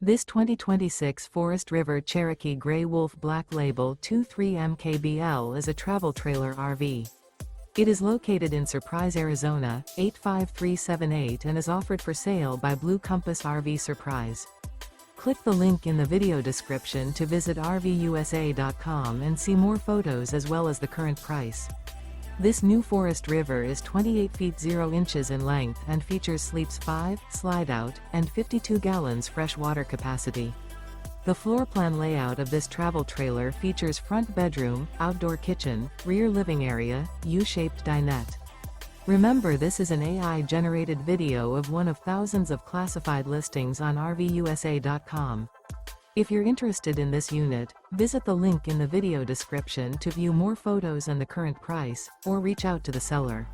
This 2026 Forest River Cherokee Grey Wolf Black Label 23 MKBL is a travel trailer RV. It is located in Surprise, Arizona, 85378 and is offered for sale by Blue Compass RV Surprise. Click the link in the video description to visit RVUSA.com and see more photos as well as the current price. This new Forest River is 28 feet 0 inches in length and features sleeps 5, Slideout, and 52 gallons fresh water capacity. The floor plan layout of this travel trailer features front bedroom, outdoor kitchen, rear living area, U-shaped dinette. Remember, this is an AI-generated video of one of thousands of classified listings on RVUSA.com. If you're interested in this unit, visit the link in the video description to view more photos and the current price, or reach out to the seller.